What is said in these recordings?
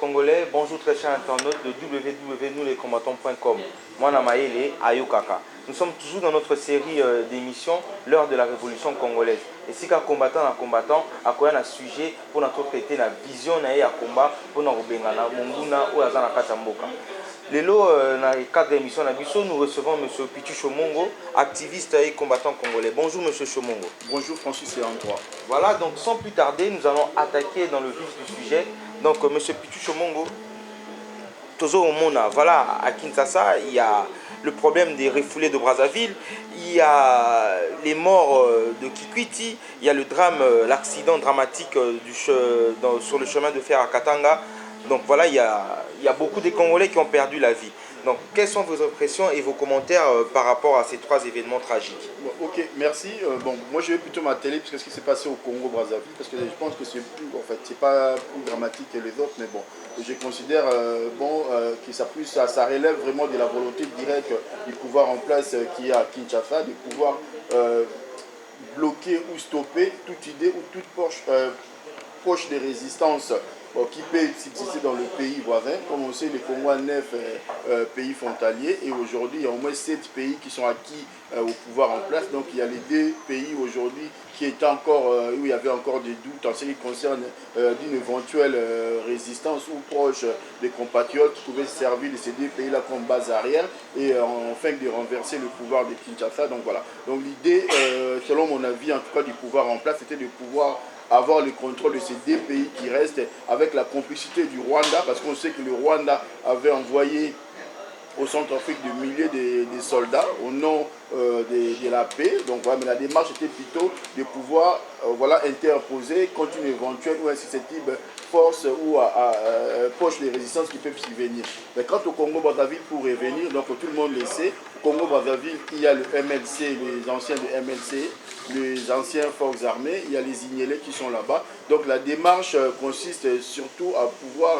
Congolais, bonjour très chers internautes de www.nouslescombattants.com. Moi, Namaele Ayokaka. Nous sommes toujours dans notre série d'émissions L'heure de la révolution congolaise. Et si qu'un combattant, a quoi un sujet pour notre traiter la vision à combat pour notre bengana, munguna ou azana katamboka. Lelo, dans le cadre de l'émission nous recevons M. Pichu Chomongo, activiste et combattant congolais. Bonjour M. Chomongo. Bonjour Francis et Antoine. Voilà, donc sans plus tarder, nous allons attaquer dans le vif du sujet. Donc M. Pichu Chomongo, toujours au Mona, voilà, à Kinshasa, il y a le problème des refoulés de Brazzaville, il y a les morts de Kikwiti, il y a le drame, l'accident dramatique sur le chemin de fer à Katanga. Donc voilà, il y a beaucoup de Congolais qui ont perdu la vie. Donc quelles sont vos impressions et vos commentaires par rapport à ces trois événements tragiques? Bon, ok, merci. Bon, moi je vais plutôt m'atteler sur ce qui s'est passé au Congo-Brazzaville, parce que je pense que c'est plus, en fait, c'est pas plus dramatique que les autres, mais bon, je considère que ça relève vraiment de la volonté directe du pouvoir en place qui est à Kinshasa, de pouvoir bloquer ou stopper toute idée ou toute poche de résistance qui peut subsister dans le pays voisin. Comme on sait, le Congo a 9 pays frontaliers et aujourd'hui, il y a au moins 7 pays qui sont acquis au pouvoir en place. Donc il y a les 2 pays aujourd'hui qui étaient encore, où il y avait encore des doutes en ce qui concerne d'une éventuelle résistance ou proche des compatriotes qui pouvaient se servir de ces 2 pays-là comme base arrière et enfin de renverser le pouvoir de Kinshasa. Donc voilà. Donc l'idée, selon mon avis en tout cas du pouvoir en place, c'était de pouvoir avoir le contrôle de ces 2 pays qui restent avec la complicité du Rwanda, parce qu'on sait que le Rwanda avait envoyé au Centrafrique de milliers de soldats au nom de la paix. Donc voilà, mais la démarche était plutôt de pouvoir interposer contre une éventuelle ou insusceptible force ou poche de résistance qui peuvent survenir. Mais quant au Congo-Brazzaville, pour revenir, donc tout le monde le sait, au Congo-Brazzaville, il y a le MLC, les anciens de MLC, les anciens forces armées, il y a les Ignélés qui sont là-bas. Donc la démarche consiste surtout à pouvoir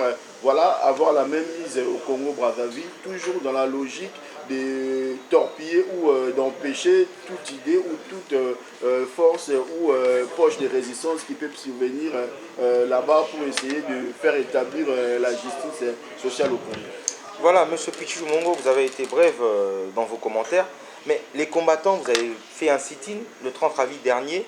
avoir la même mise au Congo-Brazzaville, toujours dans la logique de torpiller ou d'empêcher toute idée ou toute force ou poche de résistance qui peut survenir là-bas pour essayer de faire établir la justice sociale au Congo. Voilà, M. Pichu Mongo, vous avez été bref dans vos commentaires, mais les combattants, vous avez fait un sit-in le 30 avril dernier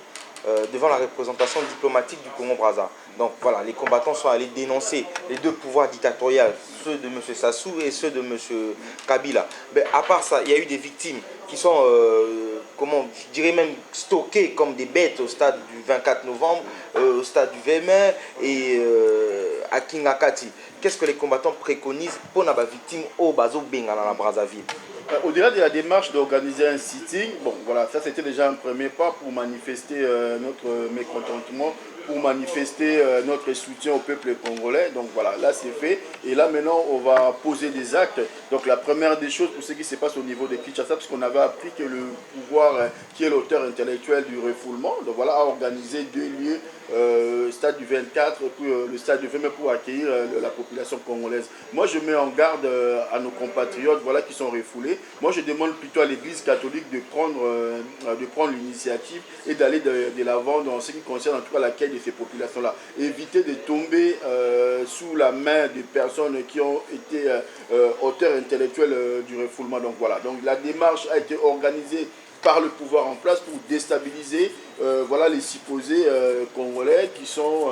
devant la représentation diplomatique du Congo-Brazza. Donc voilà, les combattants sont allés dénoncer les 2 pouvoirs dictatoriaux, ceux de M. Sassou et ceux de M. Kabila. Mais à part ça, il y a eu des victimes qui sont, je dirais même stockées comme des bêtes au stade du 24 novembre, au stade du 20 mai et à Kingakati. Qu'est-ce que les combattants préconisent pour les victimes au Bazo Benga dans la Brazzaville? Au-delà de la démarche d'organiser un sitting, bon voilà, ça c'était déjà un premier pas pour manifester notre mécontentement, pour manifester notre soutien au peuple congolais. Donc voilà, là c'est fait. Et là maintenant on va poser des actes. Donc la première des choses pour ce qui se passe au niveau de Kinshasa, parce qu'on avait appris que le pouvoir qui est l'auteur intellectuel du refoulement, donc voilà, a organisé 2 lieux, stade du 24 et puis le stade du 20 pour accueillir la population congolaise. Moi je mets en garde à nos compatriotes qui sont refoulés. Moi je demande plutôt à l'église catholique de prendre l'initiative et d'aller de l'avant dans ce qui concerne en tout cas l'accueil de ces populations-là. Éviter de tomber sous la main des personnes qui ont été auteurs intellectuels du refoulement. Donc voilà, donc la démarche a été organisée par le pouvoir en place pour déstabiliser les supposés congolais qui sont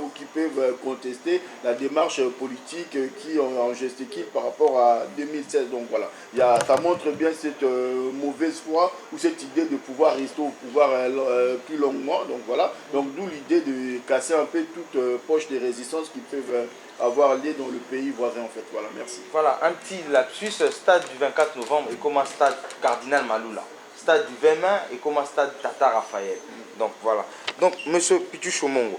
ou qui peuvent contester la démarche politique qui en gesticule par rapport à 2016. Donc voilà, ça montre bien cette mauvaise foi ou cette idée de pouvoir rester au pouvoir plus longuement. Donc voilà, donc d'où l'idée de casser un peu toute poche de résistance qui peuvent avoir lieu dans le pays voisin en fait. Voilà, merci. Voilà, un petit lapsus, stade du 24 novembre et comme un stade Cardinal Maloula. Stade du 20 mai et comme un stade Tata Raphaël. Donc voilà. Donc M. Pichu Chomongo,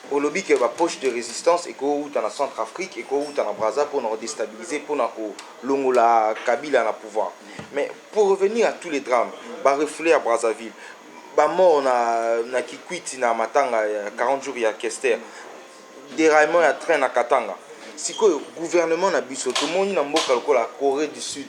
au lobby qui a une poche de résistance et qu'on est en Centrafrique et qu'on est en Brazza pour nous déstabiliser, pour nous la Kabila na pouvoir. Mais pour revenir à tous les drames, refoulé à Brazzaville, mort na Kikwiti na Matanga 40 jours il y a Kester, déraillement à train à Katanga. Si le gouvernement na biso tout le monde na mboka la Corée du Sud.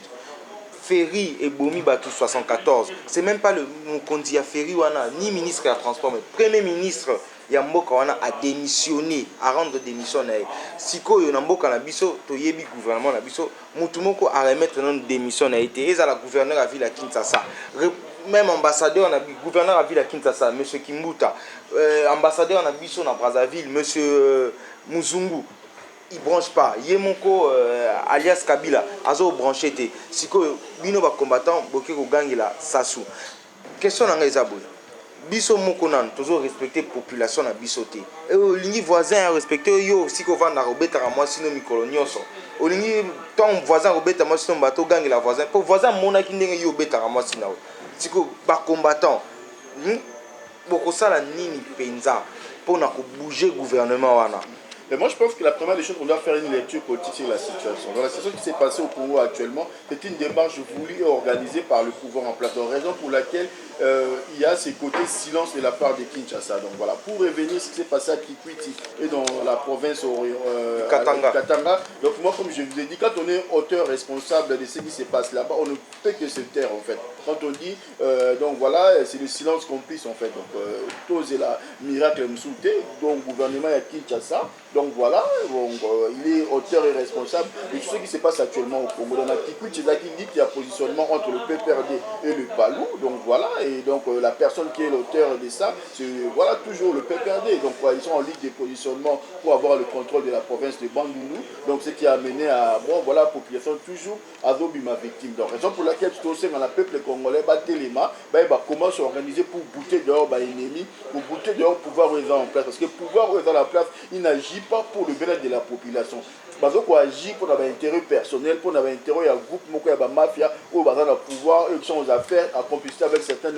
Ferry et Bomi Batou 74. C'est même pas le Mokondia Ferry wana, ni ministre de la Transport, mais Premier ministre ya mboka wana a démissionné, a rendre démission na ye. Sikoyo na mboka na biso toyebi gouvernement na biso mutu moko a remettre non démission na été ezala gouverneur à ville à Kinshasa. Même ambassadeur na gouverneur à ville à Kinshasa monsieur Kimbuta, ambassadeur na biso na Brazzaville monsieur Muzungu, il branche pas. Yemoko alias Kabila azo branché te. Sikoyo bino ba combattant boké ko gangela Sassou. Question nanga ezabwe. Biso moko nan toujours respecter population na biso te. Et olingi voisin a respecter yo siko vanda robeta ka moi sino mikolo nyonso. Olingi ton voisin robeta moi sino bato gangela voisin. Pour voisin mona ki ndenge yo beta ka moi sino. Siko ba combattant. Boko sala nini penza pour na ko bouger gouvernement wana. Mais moi, je pense que la première des choses, on doit faire une lecture politique sur la situation. Dans la situation qui s'est passée au Congo actuellement, c'est une démarche voulue et organisée par le pouvoir en place. Donc, raison pour laquelle il y a ces côtés silence de la part de Kinshasa. Donc voilà, pour revenir ce qui s'est passé à Kikwiti et dans la province Katanga. Donc moi, comme je vous ai dit, quand on est auteur responsable de ce qui se passe là-bas, on ne peut que se taire en fait. Quand on dit, donc voilà, c'est le silence complice en fait. Donc, tous et la miracle Msouté, donc gouvernement à Kinshasa. Donc voilà, il est auteur et responsable de tout ce qui se passe actuellement au Congo. Dans la Kikwiti, c'est qui dit qu'il y a positionnement entre le PPRD et le Palou. Donc voilà, et donc la personne qui est l'auteur de ça, c'est voilà toujours le PPRD. Donc ils sont en ligne de positionnement pour avoir le contrôle de la province de Bandundu. Donc ce qui a amené à, bon voilà, la population toujours à Zobima victime. Donc raison pour laquelle tout aussi dans le peuple congolais, Téléma, comment s'organiser pour bouter dehors l'ennemi, pour bouter dehors le pouvoir en place. Parce que le pouvoir en la place, il n'agit pas pour le bien-être de la population. Parce qu'on agit pour avoir un intérêt personnel, pour avoir un intérêt à un groupe, à la mafia, ou à le pouvoir, eux qui sont aux affaires, à complicité avec certaines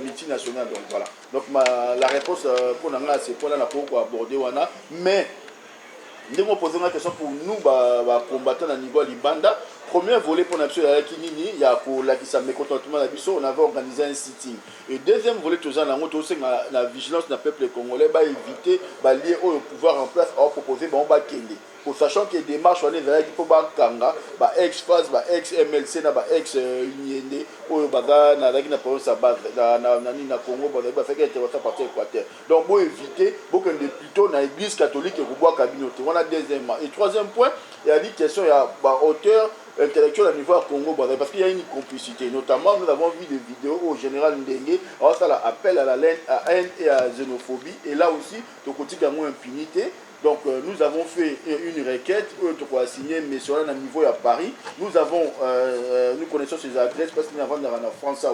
multinationales. Donc voilà. Donc la réponse pour nous, c'est pour la pour aborder. Mais nous avons posé une question pour nous, combattants à niveau Libanda. Premier volet pour nous, il y a pour la mécontentement, on avait organisé un sitting. Et deuxième volet, la vigilance du peuple congolais, éviter lier au pouvoir en place, à proposer Kende. Pour sachant que les démarches, on est pour Kanga, ex-FAS, ex-MLC, ex-UNIND, na province à base, na Congo, Équateur. Donc, pour éviter, pour que plutôt dans l'église catholique et pour communauté. On a deuxièmement. Et troisième point, il y a une question, il y a auteur intellectuel à niveau Congo, parce qu'il y a une complicité. Notamment, nous avons vu des vidéos au général Ndenge, alors ça appelle à la haine et à la xénophobie. Et là aussi, de côté il y a moins impunité. Donc nous avons fait une requête, nous signé un message à niveau à Paris. Nous avons, nous connaissons ces adresses parce que nous avons en France.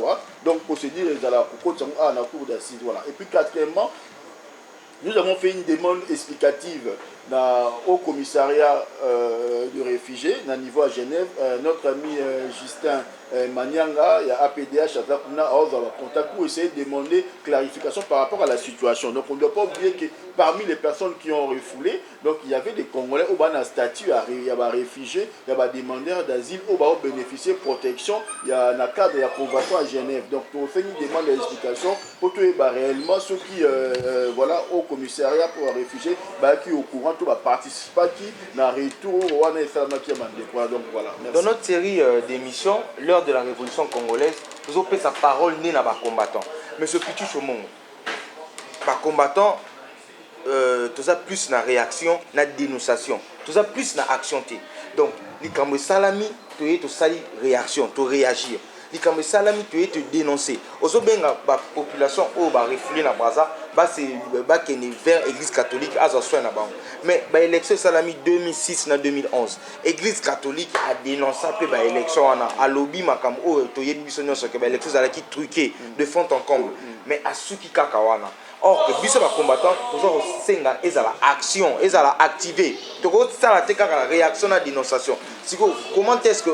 Donc procédure à la cour d'assises. Voilà. Et puis quatrièmement, nous avons fait une demande explicative au commissariat de réfugiés, à niveau à Genève. Notre ami Justin Manianga, il y a APDH, a contact pour essayer de demander clarification par rapport à la situation. Donc on ne doit pas oublier que parmi les personnes qui ont refoulé, donc il y avait des Congolais où un statut, il y a des réfugiés, il y a des demandeurs d'asile où ont bénéficié de protection, il y a un cadre de la convention à Genève. Donc on fait une demande d'explication pour tout réellement ceux qui, voilà, au commissariat pour les réfugiés, qui au courant, tout va participer qui n'a retour au donc voilà. Dans notre série d'émissions, l'heure de la révolution congolaise, nous avons fait sa parole née dans les combattants. Monsieur Pichu Chomong, les combattants, tout ça plus na réaction, na dénonciation, tout ça plus na action. Donc, les camés salami, tu es sali réaction, tu réagir. Les camés salami, tu es te dénoncer. Aussi bien la population où va refouler na Brazza, c'est vers l'église catholique à soin na bas. Mais l'élection salami 2006 na 2011, l'église catholique a dénoncé peu l'élection à lobby makam o to yebi bisonyo so que l'élection ça qui truqué de fond en comble. Mais à ceux qui kakawana. Or, que biso ba combattant toujours senga ezala action, ezala activer. To ko ça la teka la réaction à dénonciation. Comment est-ce que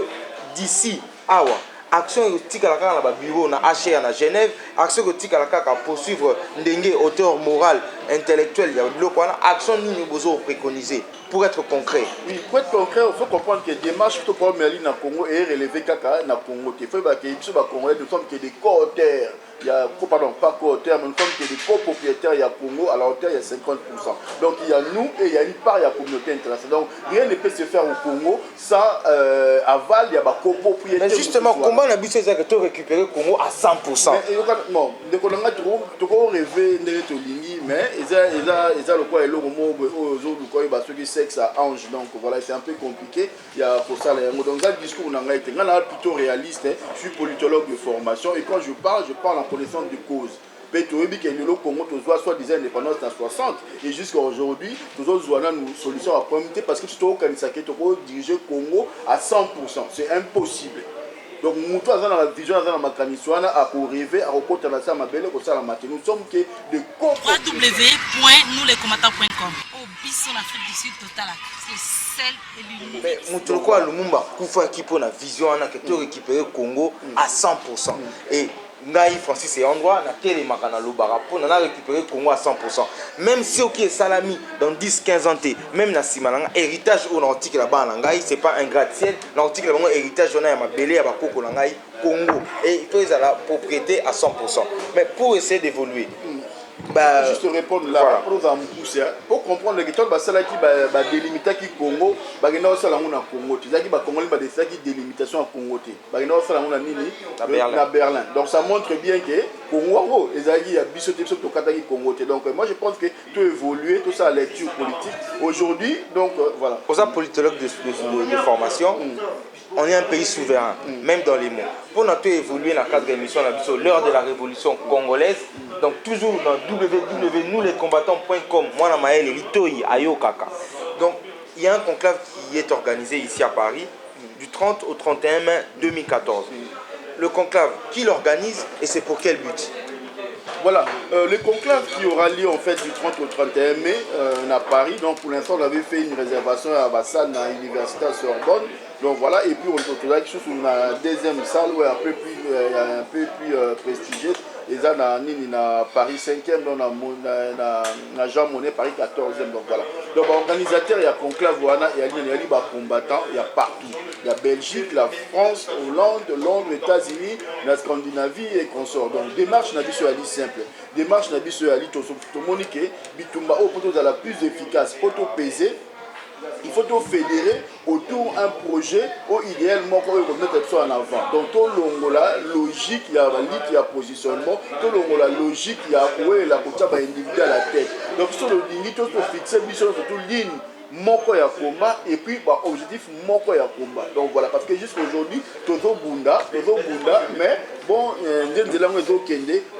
d'ici awa action éthique à la bureau na HA na Genève, action éthique à la poursuivre ndenge auteur moral intellectuel ya biloko wana action nini bozo préconiser pour être concret. Oui, pour être concret, il faut comprendre que démarche tout comme Merlin na Congo est relevé kaka na Congo. Il faut que biso ba Congolais nous sommes que des co-auteurs. Il y a, pardon, pas co-auteurs, mais nous sommes que des copropriétaires, il y a Congo, à la hauteur il y a 50%. Donc il y a nous et il y a une part, il y a la communauté internationale. Donc rien ne peut se faire au Congo sans aval, il y a ma copropriété. Mais justement, comment on a pu récupérer le Congo à 100%? bon ndeko nanga toko rêver ndenge tolingi mais eza lokwa eloko moko ozoluka oyeba soki sexe à ange donc voilà c'est un peu compliqué il y a pour ça donc ça discours nanga ete nga na plutôt réaliste je suis politologue de formation et quand je parle en connaissance de cause. Mais tu as vu que le Congo, soit disant indépendance dans 60 et jusqu'à aujourd'hui, nous avons une solution à prendre parce que tu as diriger le Congo à 100%. C'est impossible. Donc, nous avons la vision de ma canissouana à rêver, à rencontrer la salle, nous sommes que de www.nouslescombattants.com. Au bis en Afrique du Sud total, c'est celle et l'unique. Mais Moutoloko Lumumba, Koufa qui pour la vision, on a récupéré le Congo à 100%. Et Ngaï Francis et Androit, na télé makana lobara pour on a récupéré le Congo à 100%. Même si OK Salami dans 10-15 ans même na simalanga héritage au antique là-bas en Ngaï, c'est pas un gratte-ciel, l'antique là héritage on a ma belé à Bakoko Ngaï Congo et il faut la propriété à 100%. Mais pour essayer d'évoluer bah, juste répondre là voilà. Pour comprendre le question basala qui ba délimiter qui Congo ba gena osala ngona Congo tizaki ba Congolais ba desala qui délimitation à Congo te ba gena osala ngona nini na Berlin donc ça montre bien que Congo ezaki ya biso te biso to kataki Congo te donc moi je pense que tout évoluer tout ça lecture politique aujourd'hui donc voilà pour ça politologue de formation on est un pays souverain, même dans les mots. Pour notre évoluer dans le cadre de l'émission, l'heure de la révolution congolaise, donc toujours dans www.nouslescombattants.com, moi, je suis Litoyi Ayokaka. Donc, il y a un conclave qui est organisé ici à Paris, du 30 au 31 mai 2014. Le conclave, qui l'organise et c'est pour quel but? Voilà, le conclave qui aura lieu en fait du 30 au 31 mai à Paris. Donc pour l'instant, on avait fait une réservation à Bassane, à l'université à Sorbonne. Donc voilà, et puis on a quelque chose sur une deuxième salle où un peu plus prestigieuse. Et ça, dans Paris 5e, dans Jean Monnet, Paris 14e. Donc voilà. Donc organisateur, il y a conclave, il y a des combattants, il y a partout. Il y a Belgique, la France, Hollande, Londres, États-Unis, la Scandinavie et consorts. Donc démarche n'a pas Ali simple. Démarche n'a pas Ali tout le monde qui bitumba au poteau la plus efficace, poteau pesé. Il faut tout fédérer autour d'un projet où idéalement on peut mettre ça en avant. Donc tout le la logique, il y a la ligne, il y a positionnement, tout le la logique, il y a la côté individu à la tête. Donc sur le ligne, tout faut fixer surtout ligne moko ya combat et puis objectif moko ya combat. Donc voilà parce que jusqu'aujourd'hui tozo bunda mais bon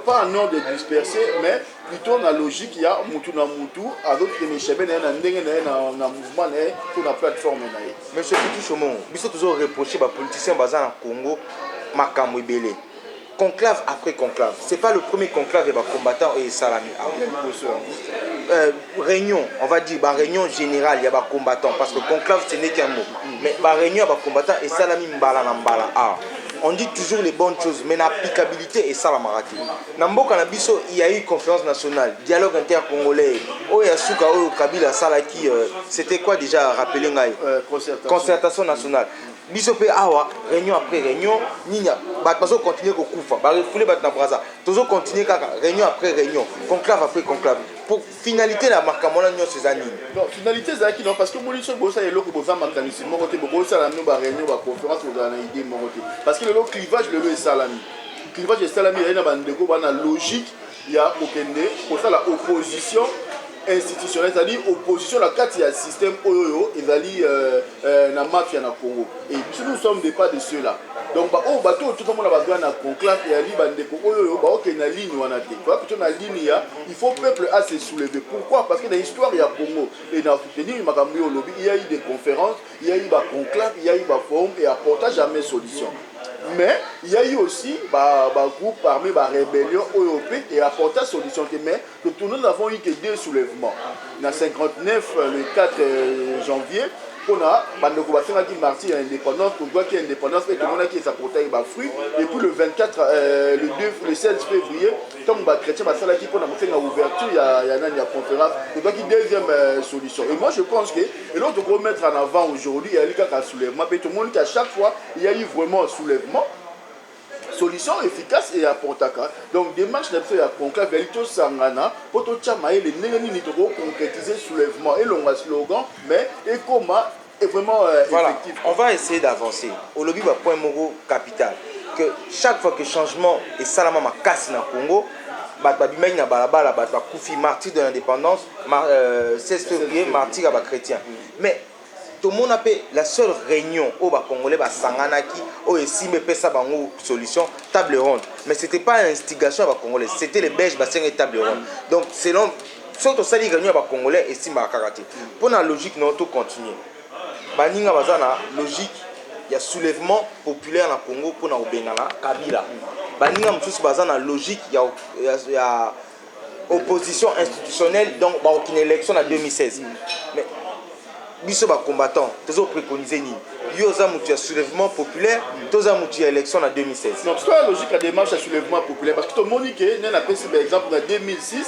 pas un ordre de disperser mais plutôt dans la logique il y a mutu na mutu avec les chemins na mouvement sur la plateforme na. Monsieur Pitu Chomon, biso toujours reproché ba politiciens basés en Congo makambo ebele. Conclave après conclave. C'est pas le premier conclave des combattants et salami. Réunion, on va dire, réunion générale, il y a des combattants, parce que conclave, ce n'est qu'un mot. Mais réunion, il y a des combattants et salami mbala na mbala. On dit toujours les bonnes choses, mais l'applicabilité est ça la marati. Nambo Kanabiso, il y a eu une conférence nationale, dialogue intercongolais. Oh, Yasuka, oh, Kabila, Salaki, c'était quoi déjà, rappelez concertation nationale. Bisopé awa réunion après réunion ninya ba bazo continuer ko kufa ba refoulé ba na braza tozo continuer kaka réunion après réunion conclave après conclave pour finalité la makamona nyo ces années non finalité ça qui non parce que monition bossa et loko boza makanisme mo côté bossa la no ba réunion ba conférence boza na idée mo côté parce que le clivage le salami clivage salami il y a ba ndeko ba na logique il y a okende pour ça la opposition institutionnelle, c'est-à-dire opposition à la carte du système Oyoyo et la mafia na Congo. Et nous sommes des pas de ceux-là. Donc, tout le monde a besoin d'un conclave et à l'Ibandeko Oyoyo, il y a une ligne, il faut que le peuple a se soulever. Pourquoi? Parce que dans l'histoire, il y a Congo. Et dans le lobby, il y a eu des conférences, il y a eu des conclaves, il y a eu des forums et apporta jamais solution. Mais il y a eu aussi des groupes parmi les rébellions européennes et apporté solution. Mais nous n'avons eu que 2 soulèvements. En 59, le 4 janvier, on a qui martyr l'indépendance, pour voir qu'il y a indépendance et tout le monde qui s'apporté des fruits. Et puis le 24, le 16 février, tant que les chrétiens qui pour faire l'ouverture, il y a une conférence. C'est donc une deuxième solution. Et moi je pense que l'autre qu'on mettre en avant aujourd'hui, il y a eu un soulèvement. Tout le monde qu'à chaque fois, il y a eu vraiment un soulèvement. Solution efficace et apportaka. Donc démarche n'a pas conclave vérité sangana pour tout chamailler les négatifs pour concrétiser soulèvement et long slogan mais et comment est vraiment voilà. effectif. On va essayer d'avancer. Au lobby va point moro capital. que chaque fois que changement et salama ma casse na Congo, babimaki na balabala bato bakufi martyr de l'indépendance 16 février martyr à chrétien. Mais tout le monde a fait la seule réunion où les Congolais basanganaki où esime pesa bango solution table ronde. Mais c'était pas une instigation à Congolais, c'était les Belges bassin table ronde. Donc selon surtout ça les réunions à Congolais estime à karaté. Pour la logique non tout continuer. Baninga bazana logique il y a soulèvement populaire dans le Congo pour na Obengana Kabila. Baninga msusu bazana logique il y a opposition institutionnelle donc une élection en 2016. Mais biso ba combattant toujours préconisé ni yoza mutu soulèvement populaire toza mutu élection en 2016. Donc c'est la logique à démarche à soulèvement populaire parce que tout le monde qui n'a pas par exemple en 2006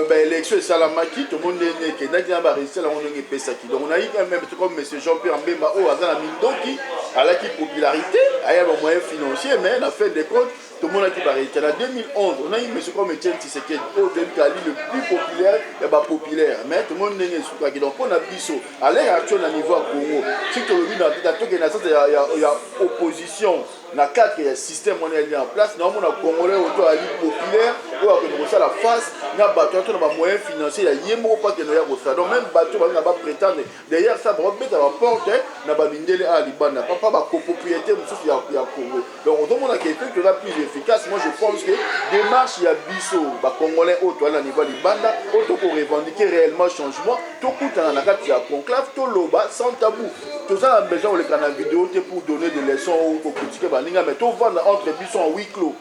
l'élection est salamaki tout le monde est que n'a pas réussi là on est pesaki donc on a eu quand même comme monsieur Jean-Pierre Mbemba au azana mindoki à la qui popularité à un moyen financier mais à la fin des comptes tout le monde a qui arrêté en 2011 on a eu monsieur comme Etienne Tshisekedi au Kali le plus populaire et pas populaire mais tout le monde n'est pas donc on a biso à l'heure actuelle à niveau Congo si tu le dis dans il y a opposition na cadre il y a système on est en place non on a congolais autour à l'île populaire ou à que ça la face na bateau on a moyen financier il y a yemo pas que nous y a ça donc même bateau on a pas prétendre derrière ça on met à la porte na ba mindele à libana papa ba copropriété monsieur il y a Congo donc on a quelque chose qui est plus efficace moi je pense que démarche il y a biso ba congolais autour à niveau libana autour pour revendiquer réellement changement tout coûte dans la cadre il y a conclave tout loba sans tabou tout ça a besoin on le canal vidéo pour donner des leçons pour critiquer mais tout va entre Bisson en huis clos.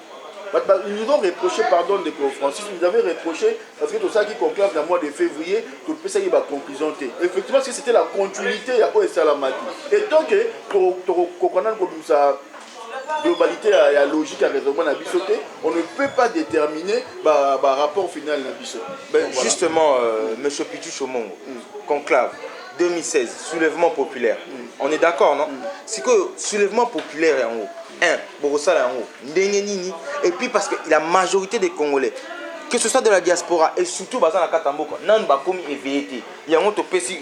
Ils nous ont reproché, pardon, de Francis, ils nous avaient reproché parce que tout ça qui conclave dans le mois de février, tout ça qui va conclusion. Effectivement, c'était la continuité à quoi ça la mati. Et tant que tu connais comme ça globalité la logique à raisonnement à Bissoté, on ne peut pas déterminer le rapport final à Bissot. Ben, voilà. Justement, M. Pitu Chomongo, conclave 2016, soulèvement populaire. On est d'accord, non? C'est que soulèvement populaire en haut. Borosala en haut. Et puis parce que la majorité des Congolais, que ce soit de la diaspora et surtout dans la Katamboko, n'ont pas commis éveillé. Il y a une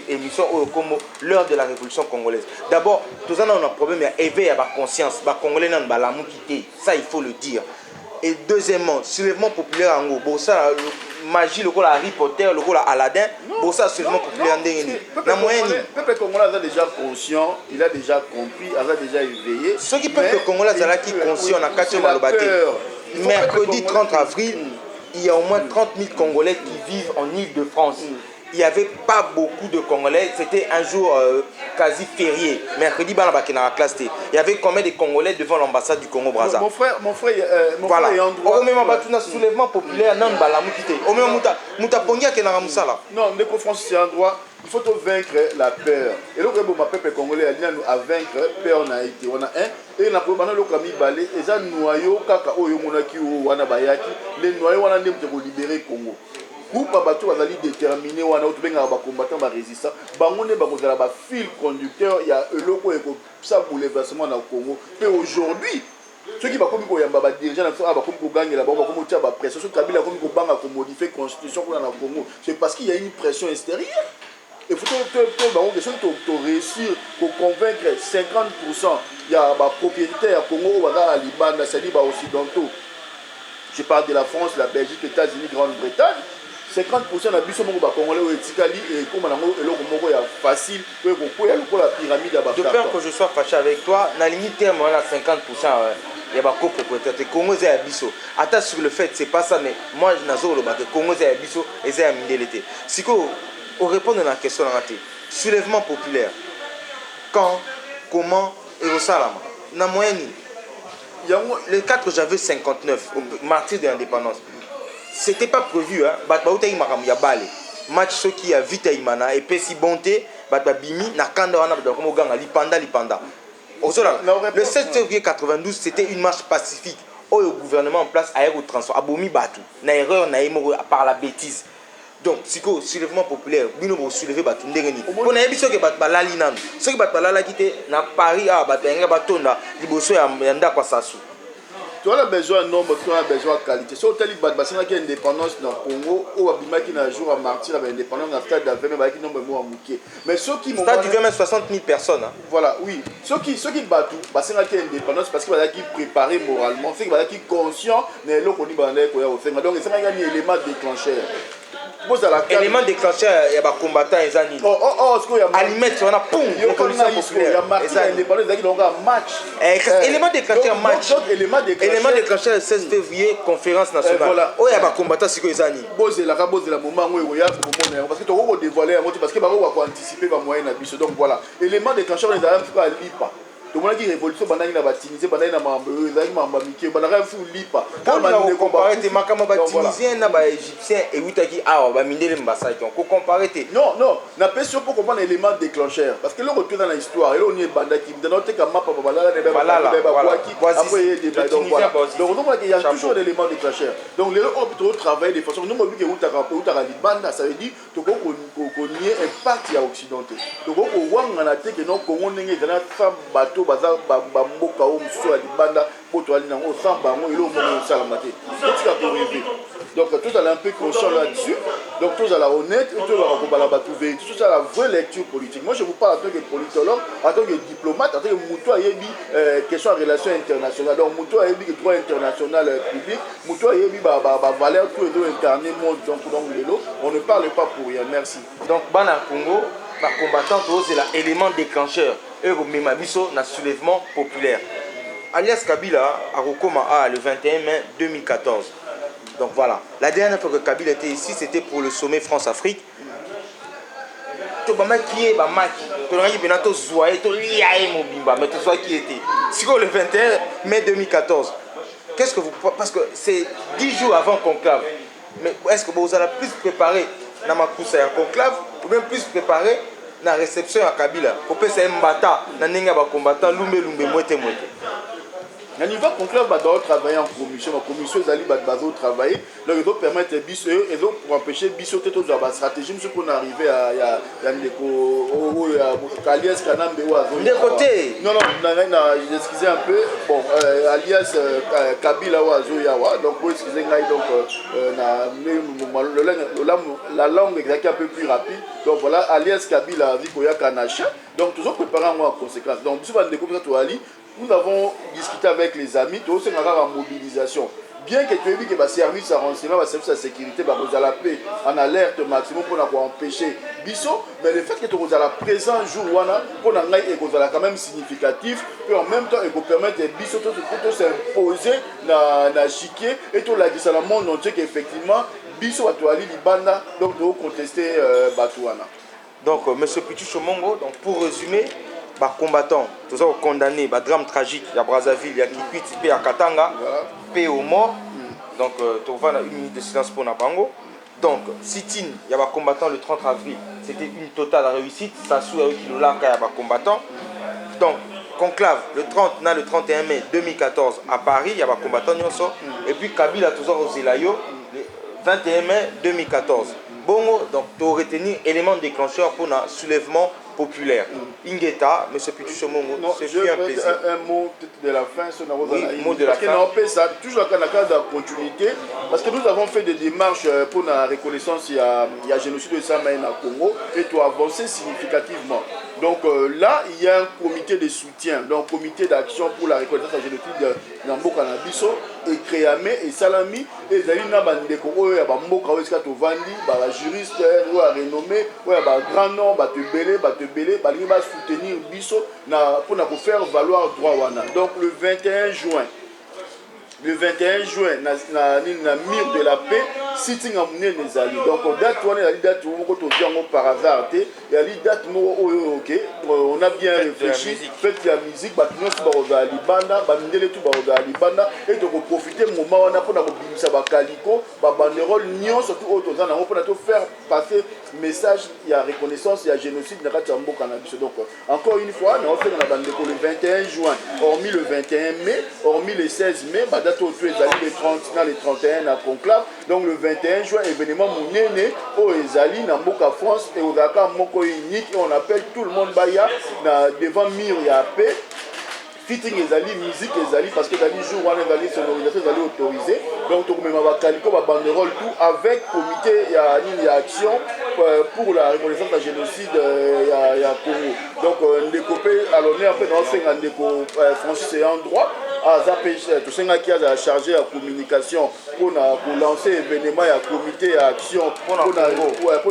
émission comme l'heure de la révolution congolaise. D'abord, tout ça, on a un problème, il y a éveil à la conscience. Les Congolais n'ont pas l'amour quitté. Ça, il faut le dire. Et deuxièmement, soulèvement populaire en haut. Borosala, magie, le rôle Harry Potter, le rôle Aladdin. Borosala, soulèvement populaire en haut. Le peuple congolais est déjà conscient, il a déjà compris, il a déjà éveillé. Ceux qui peuvent le Congolais sont conscients, on a 4 Malobaté. Mercredi 30 avril, il y a au moins 30 000 Congolais qui vivent en Île-de-France. Il n'y avait pas beaucoup de Congolais, c'était un jour quasi férié. Mercredi, il y avait combien de Congolais devant l'ambassade du Congo-Brazza? Mon frère voilà. est en droit. Au même un soulèvement populaire, non, au même non, mais pour France, c'est un droit. Il faut vaincre la peur. Et le peuple congolais a vaincre peur na été. On a un et na probablement le kami balé et ça noyau kaka oyo monaki wana bayaki les noyaux wana ndem te libérer Congo. Pour bateau bazali déterminé wana auto benga ba combattant ba résistant bango ne ba kozala ba fil conducteur il y a eloko eko ça bouleversement na Congo. Mais aujourd'hui ceux qui va comme koyamba ba dirigeant na ba comme ko gagner là ba comme tia ba pression sur Kabila comme ko banga ko modifier constitution pour na Congo. C'est parce qu'il y a une pression extérieure. Il faut que réussir pour convaincre 50%. Il y a des propriétaires Congo, Liban, c'est-à-dire occidentaux. Je parle de la France, la Belgique, les États-Unis, Grande-Bretagne. 50% de Bissot Congolais et comme on est facile pour la pyramide. De peur que je sois fâché avec toi, dans la limite terme, on a 50%. Il y a des copropriétaires. Les Congolais à Bissot. Attends sur le fait, c'est pas ça, mais moi je n'ai pas de Congolais à Bissot et c'est à Mindélité. Si on répond à la question, soulèvement populaire. Quand, comment et au Salama. Dans la moyenne, le 4 janvier 59, martyr de l'indépendance, c'était pas prévu. Match ce qui a vite Imana et puis si bonté, Bimi, Nakanda, Lipanda. Le 7 février 92, c'était une marche pacifique. Où le gouvernement en place a eu au transport. Abomi Batou. Na erreur, par la bêtise. Donc, si le soulèvement populaire, nous avons soulevé Batou Ndengeni. On a vu ce que Batlali nan. Ce que Batlala qui était dans Paris, Batenga Batonda, Liboso Yanda Kwasasu. tu as besoin de nombre, tu as besoin de qualité. Si tu as une indépendance dans le Congo, ou à un jour à martyr, l'indépendance dans le stade d'Avem, avec un nombre de mots à Mouké. Mais ceux qui stade du 20 60 000 personnes. Hein. Voilà, oui. Ceux qui battent, c'est une indépendance parce qu'ils sont préparés moralement, c'est qu'ils sont conscients de ce qu'on dit. Donc, c'est un élément déclencheur. Élément déclencheur, il y a des combattants, ils ont Alimètre, on a poum, il y a marqué l'indépendance, il y a un match. Élément déclencheur, match. Élément déclencheur, le 16 février, conférence nationale. Oh, il y a des combattants, c'est que ils ont la moment où il y a parce que tu as dévoilé parce que tu as anticipé les moyens d'abus. Donc voilà, élément déclencheur, les armes ne pas. Tout le monde qui révolution pendant qu'il a baptisé pendant qu'il a mambiqué pendant qu'il a fou lipa quand on a comparé tes makama baptisé na ba égyptien et outaki ah ba mindele mbasa qui on comparer tes non n'a pas sûr pour comprendre l'élément déclencheur parce que le retour dans l'histoire et là on est banda qui dans notre cas mapa balala ne ba après il y a des donc voilà donc il y a toujours l'élément déclencheur donc les autres travaillent de façon nous mobi que outaka libanda ça veut dire to ko nier impact ya occidental donc ko wanga na te que non Congo ndenge kana femme bateau baza bamboka o muso ya libanda poto ali nango samba ngo ilo mo sala mate donc tous allez un peu conscient là-dessus donc tous allez honnête et tous allez bala batu vérité tout ça la vraie lecture politique moi je vous parle en tant que politologue en tant que diplomate en tant que muto ayebi question en relation internationale donc muto ayebi que droit international public muto ayebi ba valeur tout les incarner monde donc lelo on ne parle pas pour rien merci donc bana Congo ba combattant c'est l'élément déclencheur et Memabiso na soulèvement populaire. Alias Kabila a recommandé le 21 mai 2014. Donc voilà, la dernière fois que Kabila était ici, c'était pour le sommet France-Afrique. Tu vas qui est Bamaki, tu vas bien zoyer, tu liaé Mobimba, mais tu vois qui était. C'est le 21 mai 2014. Qu'est-ce que vous parce que c'est 10 jours avant conclave. Mais est-ce que vous allez plus préparer dans ma course à conclave ou bien plus préparer la réception à Kabila pour que c'est un mbata na ninga ba combattant lumbe moite. Na niveau conclave ba doit travailler en commission, la commission zali ba bazo travailler donc ils doivent permettre biso et donc pour empêcher biso te to ba stratégie monsieur qu'on arriver à ndeko alias Kanambe ou azo de côté non excusez un peu bon alias Kabila ou azo yawa donc pour excuser ngai donc la langue exacte un peu plus rapide donc voilà alias Kabila dit koya kanacha donc toujours préparer en conséquence donc biso ba ndeko to ali nous avons discuté avec les amis, tout ce qui est en mobilisation. Bien que tu aies vu que le service de renseignement, le service de sécurité, vous allez la paix en alerte maximum pour empêcher Bisso, mais le fait que tu sois présent jour pour quand même significatif, et en même temps, il permettre à Bisso de s'imposer dans le chiquier et tout la dit à le monde entier qu'effectivement, Bisso a toali Libanda, donc de contester Batouana. Donc, M. Pichu Chomongo, donc pour résumer, combattants, tous ça condamnés, drame tragique, il y a Brazzaville, il y a Kikwit, il y a Katanga, paix aux morts. Donc, tu vois une minute de silence pour Nabango. Donc, sit-in, il y a des combattants le 30 avril, c'était une totale réussite. Sassou avec Kilolaka, il y a des combattants. Donc, conclave, le 31 mai 2014 à Paris, il y a des combattants. Et puis Kabila, toujours au Zelayo, le 21 mai 2014. Bongo, donc, tu aurais retenu élément déclencheur pour un soulèvement populaire. Ingeta, M. Pichu Chomongo, c'est un plaisir. Un mot de la fin sur la oui, mot de la fin. Parce que toujours dans le cadre de la continuité, parce que nous avons fait des démarches pour la reconnaissance, il y a génocide de Samaïna au Congo, et tu as avancé significativement. Donc là, il y a un comité de soutien, donc comité d'action pour la reconnaissance du génocide de Namboka Nabiso, et Créamé et Salami, et Zalina Bandeko, il y a Mboka Weskato Vandi, il juriste, il y a renommé, il y a grand nom, il y a soutenir Biso pour faire valoir droit wana. Donc le 21 juin, na mur de la paix, sitting en mune les alliés. Donc date on a date par hasard et date OK, on a bien réfléchi, fait la musique, batino baroda libanda, bandele tout baroda libanda et de profiter moment on a pour ça ba caliko, ba banderole nion surtout autres on a pour faire passer message, il y a reconnaissance, il y a génocide dans la Mboka Nabiso. Donc encore une fois, on fait dans le 21 juin, hormis le 21 mai, hormis le 16 mai, les 30, les 31 à conclave. Donc le 21 juin, événement Mounene, au Ezali, dans Mboka France, et au Dakar Moko unique, et on appelle tout le monde Baya, devant Mur et paix. fitting ezali, musique ezali, parce que ezali jour wana ezali sonorisation ezali autorisé. Donc tokomema bakaliko babanderole tout avec comité ya nini ya action pour la reconnaissance du génocide ya Congo. Donc ndeko pe alone pe na senga ndeko Francis et en droit aza pe to senga ki a chargé la communication pour lancer événement ya comité ya action pour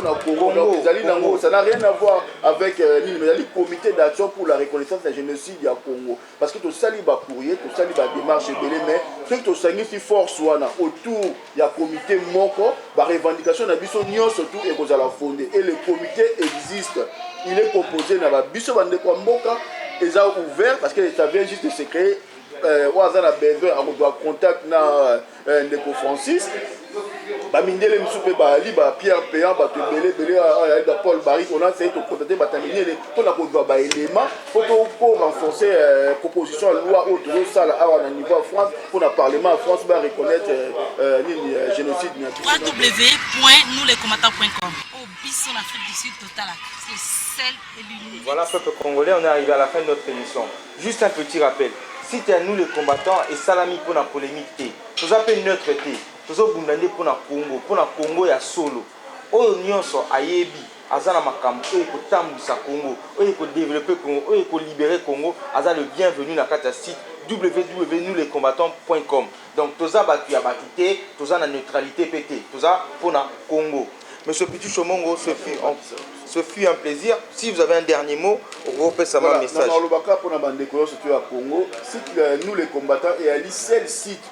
na Congo. Donc ezali nango, ça n'a rien à voir avec nini, mais ezali comité d'action pour la reconnaissance du génocide ya Congo, parce que to sali ba courrier, to sali ba démarche belé, mais ce que to sangi si force wana autour ya comité moko ba revendication na biso nyonso tout et kozala fondé, et le comité existe, il est composé na ba biso bande kwa mboka eza ouvert parce que ça vient juste de se créer. Waza na besoin à contact na ndeko Francis bamindele msupe bali ba Pierre Péan ba tebele belé à Paul Barry, on a essayé de contacter bataminer pour la cause ba élément pour renforcer proposition de loi autour de ça à niveau France pour le parlement en France va reconnaître le génocide. www.nouslescombattants.com. Au bis en Afrique du Sud total, c'est celle et l'unique. Voilà, peuple congolais, on est arrivé à la fin de notre émission. Juste un petit rappel. Si tu es à nous les combattants et salami pour la polémique, nous appelons neutre, nous avons demandé pour la Congo, il y a solo. Au nyonso ayebi, azana makambo, il faut tambusa Congo, il faut développer Congo, il faut libérer Congo, azana le bienvenu dans le site www.nouslescombattants.com. Donc, tout ça, tu as battu, tout ça, la neutralité pété, tout ça pour la Congo. Monsieur Pitu Chomongo, ce fut un plaisir. Si vous avez un dernier mot, reprenez ça un message. Dans le Baka pour la bande de surtout à Congo, site nous les combattants et à seul site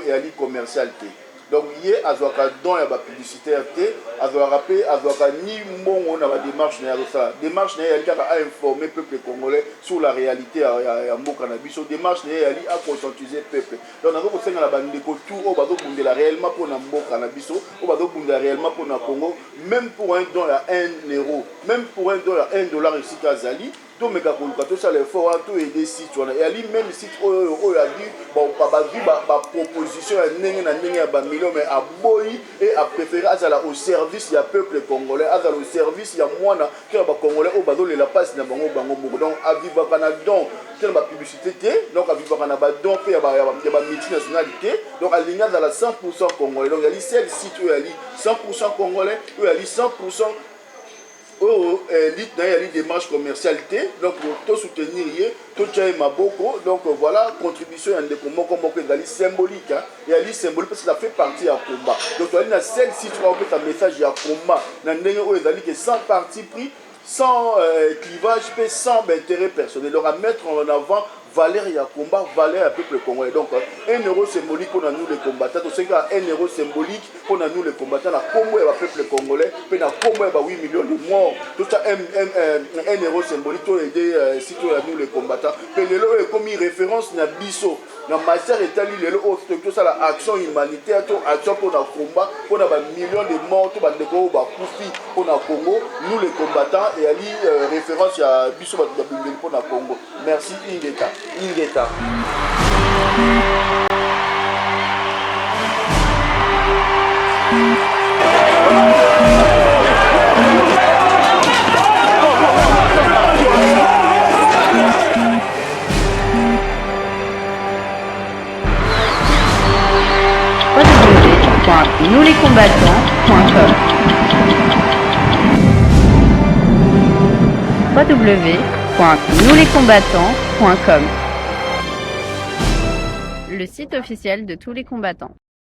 et à commercialité. Donc hier azwaka don ya ba publicitaire té azwaka rapé azwaka ni mbongo na ba démarche na ça. Démarche na yali kaka à informer peuple congolais sur la réalité ya mboka na biso. Démarche na yali à conscientiser peuple. Donc nako kosenga la bande ko tout o bazo bundela réellement pour na mboka na biso, o bazo bundela réellement pour na Congo, même pour un don ya 1 euro, même pour un don ya $1 ici Kazali. Tout mais quand tout ça l'effort tout aider site et ali même site o a dit bon pas vu ba proposition ndenge na ndenge ya ba millions mais a boyi et a préféré azala au service ya peuple congolais, azala au service ya mwana que ba congolais au bazo la passe na bango moko. Donc a vivre kana don quelle ba publicité donc a vivre kana ba don pe ya ba multinationalité, donc a ligne dans la 100% congolais. Donc ali seul site o ali 100% congolais, o ali 100% démarche commercialité, donc tout soutenir tout tchaï maboko, donc voilà contribution à des symbolique et à symbolique parce que ça fait partie à combat. Donc tu as celle si tu as un message à combat sans parti pris, sans clivage, sans intérêt personnel, leur à mettre en avant valeur et à combat, valeur à peuple congolais. Donc 1 euro symbolique pour nous les combattants, c'est qu'à 1 euro symbolique pour nous les combattants, la Congo et le peuple congolais, puis la Congo et 8 millions de morts, tout ça 1 euro symbolique pour aider si nous les combattants. Puis le lot est comme une référence na biso. Na matière établie le lot tout ça la action humanitaire, tout action pour le combat, pour les millions de morts, tout le monde pour le Congo, nous les combattants et à référence à biso pour le Congo. Merci Ingeta. Ingeta. www.nousleescombattants.com www.nousleescombattants.com, le site officiel de tous les combattants.